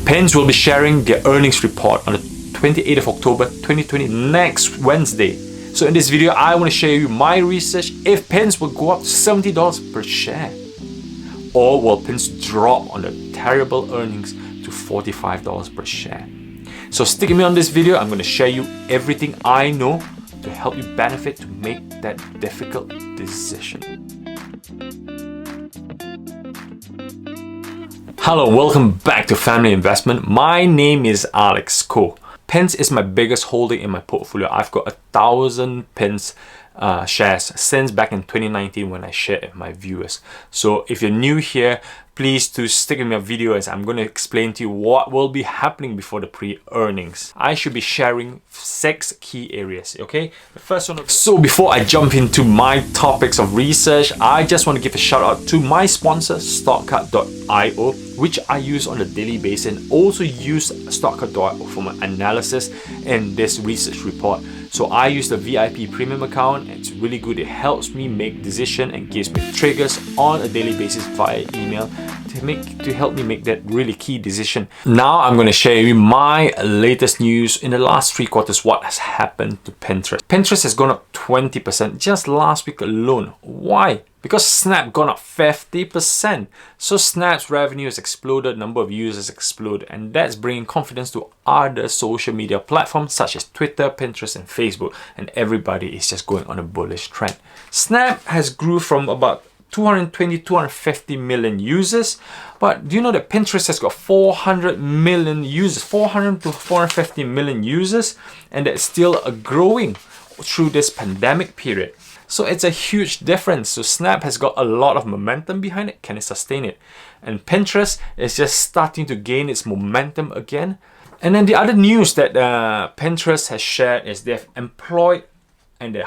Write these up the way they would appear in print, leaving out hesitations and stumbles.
Pins will be sharing their earnings report on the 28th of October 2020, next Wednesday. So in this video, I want to share you my research if Pins will go up to $70 per share, or will Pins drop on the terrible earnings to $45 per share. So stick with me on this video. I'm going to share you everything I know to help you benefit to make that difficult decision. Hello, welcome back to Family Investment. My name is Alex Ko. Pins is my biggest holding in my portfolio. I've got 1,000 Pins shares since back in 2019 when I shared with my viewers. So if you're new here, please do stick with my video as I'm going to explain to you what will be happening before the pre-earnings. I should be sharing 6 key areas, okay? The first one. So before I jump into my topics of research, I just want to give a shout out to my sponsor, StockCard.io, which I use on a daily basis, and also use StockCard.io for my analysis in this research report. So I use the VIP premium account. It's really good. It helps me make decisions and gives me triggers on a daily basis via email to help me make that really key decision. Now I'm going to share with you my latest news in the last 3 quarters, what has happened to Pinterest. Pinterest has gone up 20% just last week alone. Why? Because Snap gone up 50%. So Snap's revenue has exploded, number of users exploded, and that's bringing confidence to other social media platforms such as Twitter, Pinterest, and Facebook. And everybody is just going on a bullish trend. Snap has grew from about 250 million users, but do you know that Pinterest has got 400 million users, 400 to 450 million users, and that's still growing through this pandemic period. So it's a huge difference. So Snap has got a lot of momentum behind it. Can it sustain it? And Pinterest is just starting to gain its momentum again. And then the other news that Pinterest has shared is they've employed and they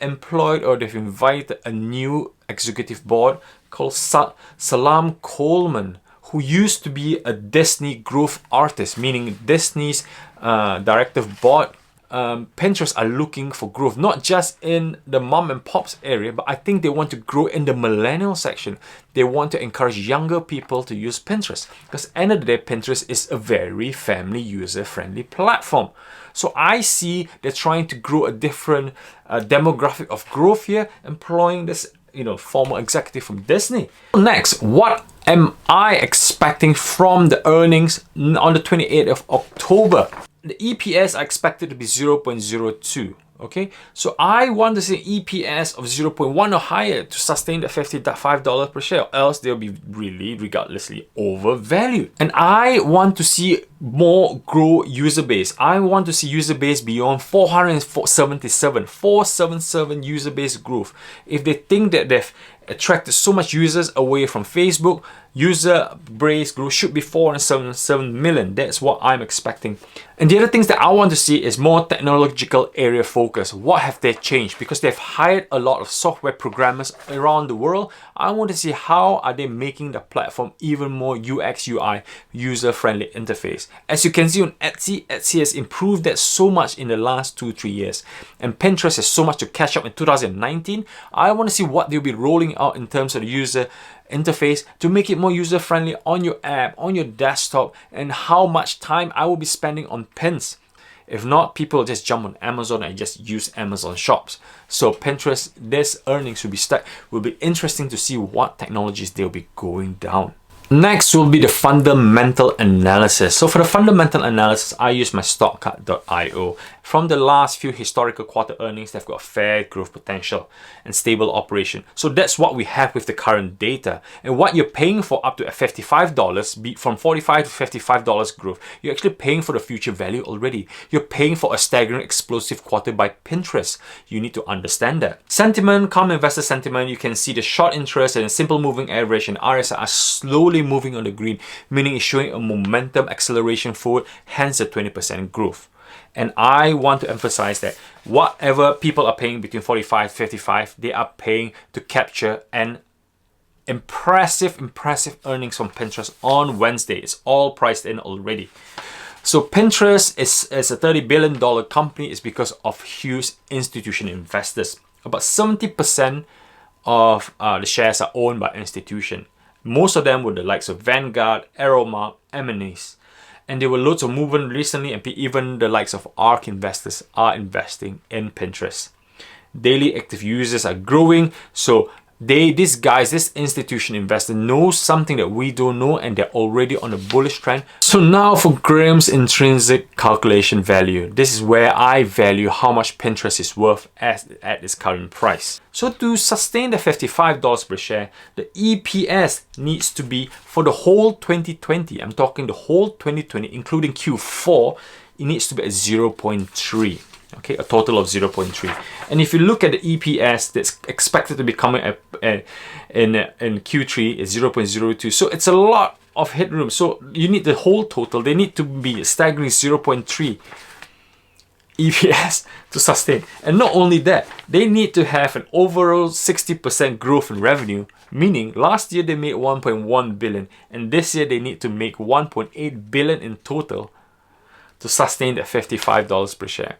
employed, or they've invited a new executive board called Salam Coleman, who used to be a Disney growth artist, meaning Disney's directive board. Pinterest are looking for growth, not just in the mom and pops area, but I think they want to grow in the millennial section. They want to encourage younger people to use Pinterest, because at the end of the day, Pinterest is a very family user-friendly platform. So I see they're trying to grow a different demographic of growth here, employing this former executive from Disney. Next, what am I expecting from the earnings on the 28th of October? The EPS are expected to be 0.02. Okay, so I want to see EPS of 0.1 or higher to sustain the $55 per share, else they'll be really regardlessly overvalued. And I want to see more grow user base. I want to see user base beyond 477 user base growth. If they think that they've attracted so much users away from Facebook, user base growth should be 477 million. That's what I'm expecting. And the other things that I want to see is more technological area focus. What have they changed? Because they've hired a lot of software programmers around the world. I want to see how are they making the platform even more UX UI, user-friendly interface. As you can see on Etsy has improved that so much in the last 2-3 years. And Pinterest has so much to catch up in 2019. I want to see what they'll be rolling out in terms of the user interface to make it more user-friendly on your app, on your desktop, and how much time I will be spending on Pins. If not, people just jump on Amazon and just use Amazon shops. So Pinterest, this earnings will be interesting to see what technologies they'll be going down. Next will be the fundamental analysis. So for the fundamental analysis, I use my StockCard.io. From the last few historical quarter earnings, they've got fair growth potential and stable operation. So that's what we have with the current data. And what you're paying for up to $55, from $45 to $55 growth, you're actually paying for the future value already. You're paying for a staggering explosive quarter by Pinterest. You need to understand that. Sentiment, calm investor sentiment, you can see the short interest and simple moving average and RSI are slowly moving on the green, meaning it's showing a momentum acceleration forward, hence the 20% growth. And I want to emphasize that whatever people are paying between 45 to 55, they are paying to capture an impressive earnings from Pinterest on Wednesday. It's all priced in already. So Pinterest is a $30 billion company is because of huge institutional investors. About 70% of the shares are owned by institutions. Most of them were the likes of Vanguard, Aeromark, M&As. And there were loads of movement recently, and even the likes of ARK investors are investing in Pinterest. Daily active users are growing, so this institution investor knows something that we don't know, and they're already on a bullish trend. So now for Graham's intrinsic calculation value. This is where I value how much Pinterest is worth at its current price. So to sustain the $55 per share, the EPS needs to be for the whole 2020. I'm talking the whole 2020, including Q4, it needs to be at 0.3. Okay, a total of 0.3. And if you look at the EPS that's expected to be coming in Q3 is 0.02. So it's a lot of headroom. So you need the whole total. They need to be a staggering 0.3 EPS to sustain. And not only that, they need to have an overall 60% growth in revenue, meaning last year they made 1.1 billion, and this year they need to make 1.8 billion in total to sustain that $55 per share.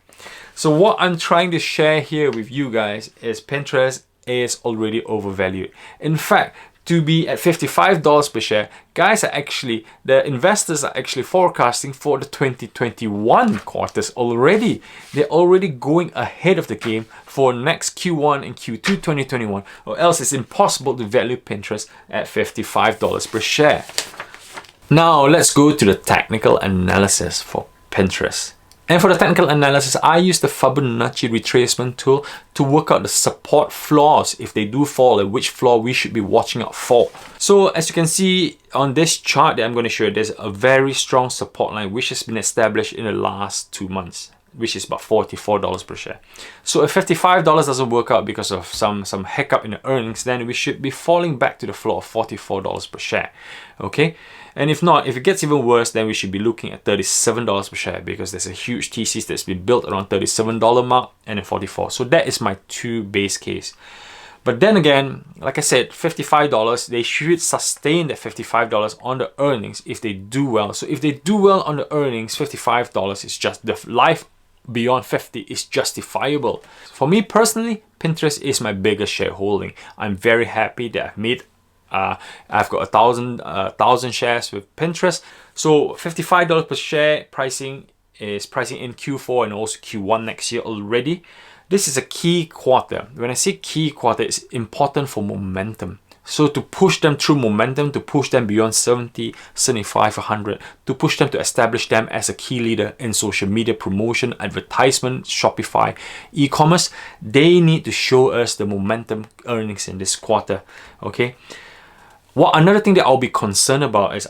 So what I'm trying to share here with you guys is Pinterest is already overvalued. In fact, to be at $55 per share, the investors are actually forecasting for the 2021 quarters already. They're already going ahead of the game for next Q1 and Q2 2021, or else it's impossible to value Pinterest at $55 per share. Now let's go to the technical analysis for Pinterest. And for the technical analysis, I use the Fibonacci retracement tool to work out the support floors if they do fall, and which floor we should be watching out for. So as you can see on this chart that I'm going to show you, there's a very strong support line which has been established in the last 2 months, which is about $44 per share. So if $55 doesn't work out because of some hiccup in the earnings, then we should be falling back to the floor of $44 per share. Okay. And if not, if it gets even worse, then we should be looking at $37 per share, because there's a huge thesis that's been built around $37 mark and then 44. So that is my two base case. But then again, like I said, $55, they should sustain that $55 on the earnings if they do well. So if they do well on the earnings, $55 is just the life beyond 50 is justifiable. For me personally, Pinterest is my biggest shareholding. I'm very happy that I've got 1,000 shares with Pinterest. So $55 per share pricing in Q4 and also Q1 next year already. This is a key quarter. When I say key quarter, it's important for momentum. So to push them through momentum, to push them beyond 70, 75, 100, to push them to establish them as a key leader in social media promotion, advertisement, Shopify, e-commerce, they need to show us the momentum earnings in this quarter. Okay. Another thing that I'll be concerned about is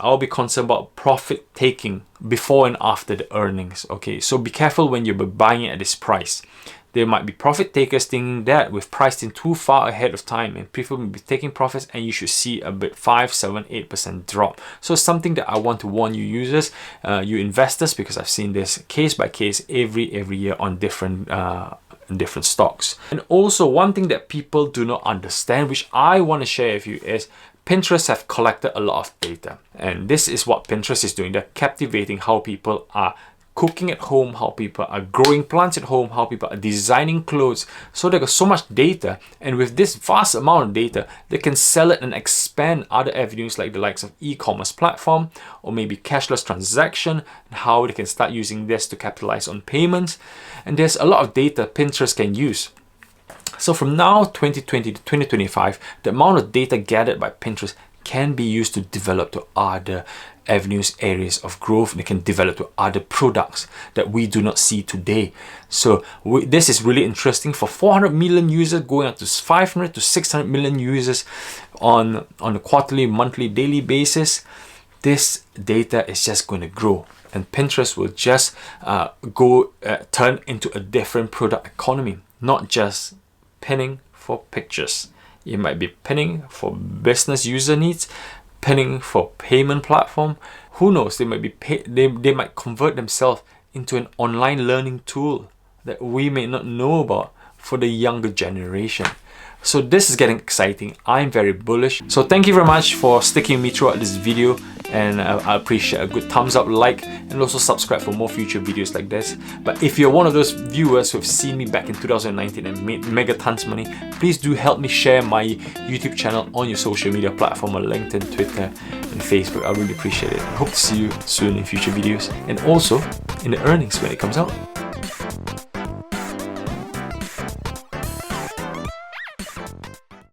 profit taking before and after the earnings. Okay, so be careful when you're buying it at this price. There might be profit takers thinking that we've priced in too far ahead of time, and people will be taking profits, and you should see a bit 5, 7, 8% drop. So something that I want to warn you users, you investors, because I've seen this case by case every year on different stocks. And also one thing that people do not understand, which I want to share with you, is Pinterest have collected a lot of data, and this is what Pinterest is doing. They're captivating how people are cooking at home, how people are growing plants at home, how people are designing clothes. So they got so much data, and with this vast amount of data, they can sell it and expand other avenues like the likes of e-commerce platform, or maybe cashless transaction, and how they can start using this to capitalize on payments. And there's a lot of data Pinterest can use. So from now 2020 to 2025, the amount of data gathered by Pinterest can be used to develop to other avenues, areas of growth. They can develop to other products that we do not see today. So this is really interesting. For 400 million users going up to 500 to 600 million users on a quarterly, monthly, daily basis, this data is just going to grow. And Pinterest will just turn into a different product economy, not just pinning for pictures. You might be pinning for business user needs, pinning for payment platform. Who knows? They might convert themselves into an online learning tool that we may not know about for the younger generation. So this is getting exciting. I'm very bullish. So thank you very much for sticking with me throughout this video, and I appreciate a good thumbs up, like, and also subscribe for more future videos like this. But if you're one of those viewers who have seen me back in 2019 and made mega tons of money, please do help me share my YouTube channel on your social media platform on LinkedIn, Twitter, and Facebook. I really appreciate it. I hope to see you soon in future videos, and also in the earnings when it comes out.